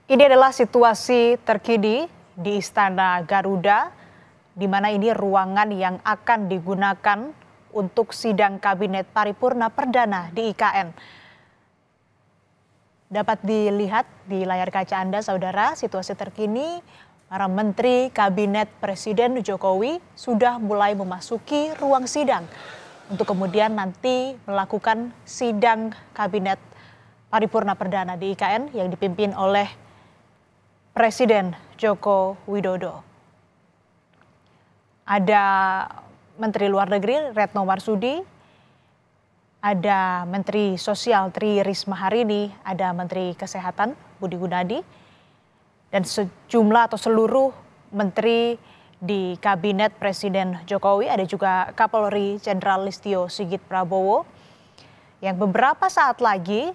Ini adalah situasi terkini di Istana Garuda, di mana ini ruangan yang akan digunakan untuk sidang Kabinet Paripurna Perdana di IKN. Dapat dilihat di layar kaca Anda, saudara, situasi terkini para menteri Kabinet Presiden Jokowi sudah mulai memasuki ruang sidang untuk kemudian nanti melakukan sidang Kabinet Paripurna Perdana di IKN yang dipimpin oleh Presiden Joko Widodo. Ada Menteri Luar Negeri Retno Marsudi, ada Menteri Sosial Tri Risma Harini, ada Menteri Kesehatan Budi Gunadi, dan sejumlah atau seluruh menteri di Kabinet Presiden Jokowi, ada juga Kapolri Jenderal Listio Sigit Prabowo, yang beberapa saat lagi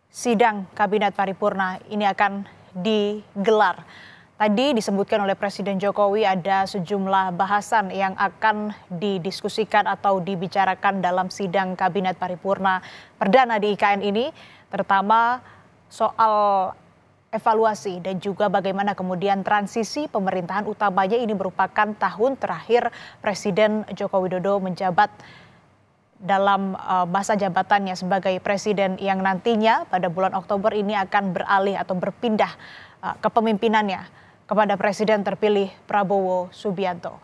sidang Kabinet Paripurna ini akan digelar. Tadi disebutkan oleh Presiden Jokowi ada sejumlah bahasan yang akan didiskusikan atau dibicarakan dalam sidang Kabinet Paripurna Perdana di IKN ini, terutama soal evaluasi dan juga bagaimana kemudian transisi pemerintahan, utamanya ini merupakan tahun terakhir Presiden Joko Widodo menjabat dalam masa jabatannya sebagai presiden yang nantinya pada bulan Oktober ini akan beralih atau berpindah kepemimpinannya kepada Presiden terpilih Prabowo Subianto.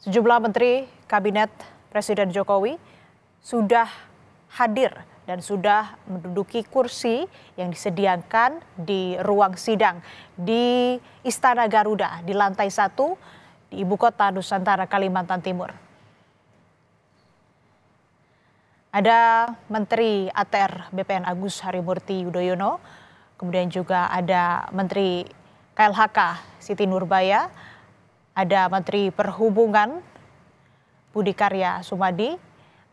Sejumlah menteri Kabinet Presiden Jokowi sudah hadir dan sudah menduduki kursi yang disediakan di ruang sidang di Istana Garuda di lantai 1 di Ibu Kota Nusantara, Kalimantan Timur. Ada Menteri ATR BPN Agus Harimurti Yudhoyono, kemudian juga ada Menteri KLHK Siti Nurbaya, ada Menteri Perhubungan Budi Karya Sumadi,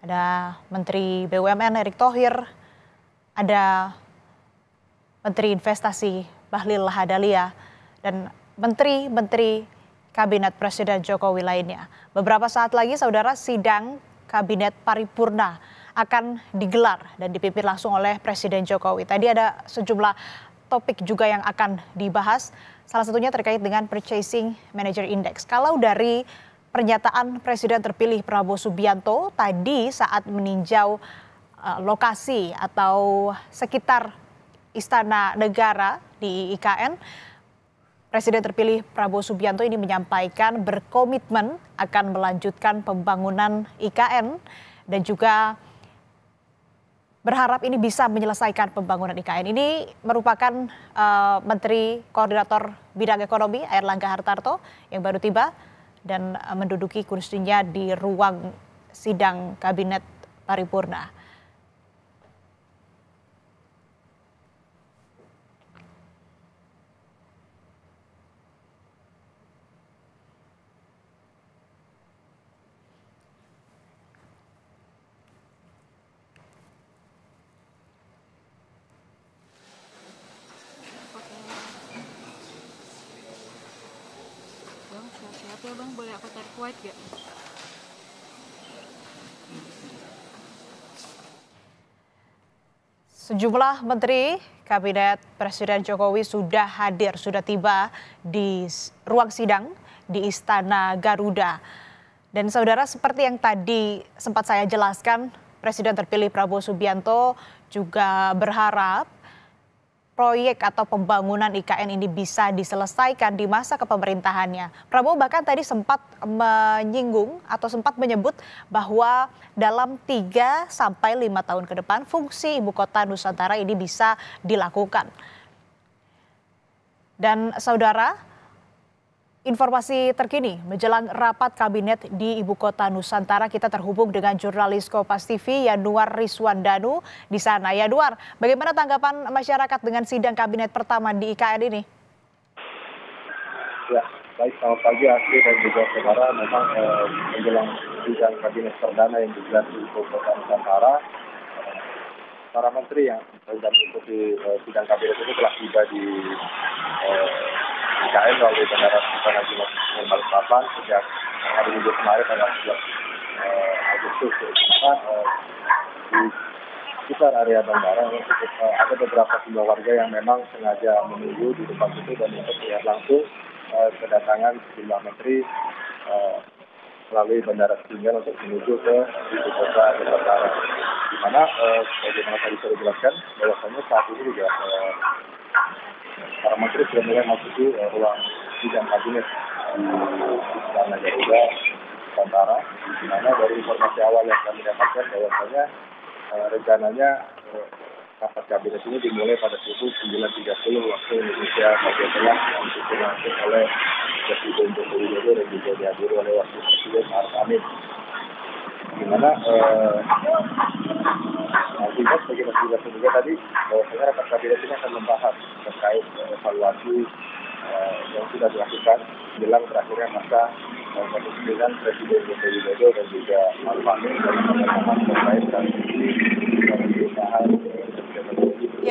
ada Menteri BUMN Erick Thohir, ada Menteri Investasi Bahlil Lahadalia, dan menteri-menteri Kabinet Presiden Jokowi lainnya. Beberapa saat lagi, saudara, sidang Kabinet Paripurna akan digelar dan dipimpin langsung oleh Presiden Jokowi. Tadi ada sejumlah topik juga yang akan dibahas, salah satunya terkait dengan Purchasing Manager Index. Kalau dari pernyataan Presiden terpilih Prabowo Subianto tadi saat meninjau lokasi atau sekitar Istana Negara di IKN, Presiden terpilih Prabowo Subianto ini menyampaikan berkomitmen akan melanjutkan pembangunan IKN dan juga berharap ini bisa menyelesaikan pembangunan IKN. Ini merupakan Menteri Koordinator Bidang Ekonomi Airlangga Hartarto yang baru tiba dan menduduki kursinya di ruang sidang Kabinet Paripurna. Bang, siap-siap ya bang, boleh aku tarik white gak? Sejumlah menteri Kabinet Presiden Jokowi sudah hadir, sudah tiba di ruang sidang di Istana Garuda. Dan saudara, seperti yang tadi sempat saya jelaskan, Presiden terpilih Prabowo Subianto juga berharap proyek atau pembangunan IKN ini bisa diselesaikan di masa kepemerintahannya. Prabowo bahkan tadi sempat menyinggung atau sempat menyebut bahwa dalam 3 sampai 5 tahun ke depan fungsi Ibu Kota Nusantara ini bisa dilakukan. Dan saudara, informasi terkini menjelang rapat kabinet di Ibu Kota Nusantara, kita terhubung dengan jurnalis Kompas TV Yanuar Rizwandanu di sana. Yanuar, bagaimana tanggapan masyarakat dengan sidang kabinet pertama di IKN ini? Ya, baik, selamat pagi Asri dan juga saudara. Memang menjelang sidang kabinet perdana yang digelar di Ibu Kota Nusantara, para menteri yang sedang mengikuti sidang kabinet ini telah tiba di IKN melalui Bandara Sultan Hasanuddin Balikpapan sejak hari Minggu kemarin tanggal 11 Agustus. sekitar area bandara ada beberapa jumlah warga yang memang sengaja menunggu di depan situ dan untuk melihat langsung kedatangan sejumlah menteri melalui bandara Ketinggian untuk menuju ke ibu kota Jakarta. Di mana bagaimana tadi saya jelaskan bahwasanya saat ini juga para menteri sudah mulai memasuki ruang sidang kabinet di Istana Garuda Nusantara, di mana dari informasi awal yang kami dapatkan bahwasanya rencananya rapat kabinet ini dimulai pada pukul 9.30 waktu Indonesia bagian tengah yang dilakukan oleh Presiden Joko Widodo dan juga dihadiri oleh Wakil Presiden Maruf Amin. Di mana artinya sebagai masing-masing juga tadi bahwasanya rapat kabinet ini akan membahas terkait evaluasi yang sudah dilakukan jelang berakhirnya masa kepemimpinan Presiden Joko Widodo dan juga Maruf Amin dalam pemerintahan terkait kasus ini.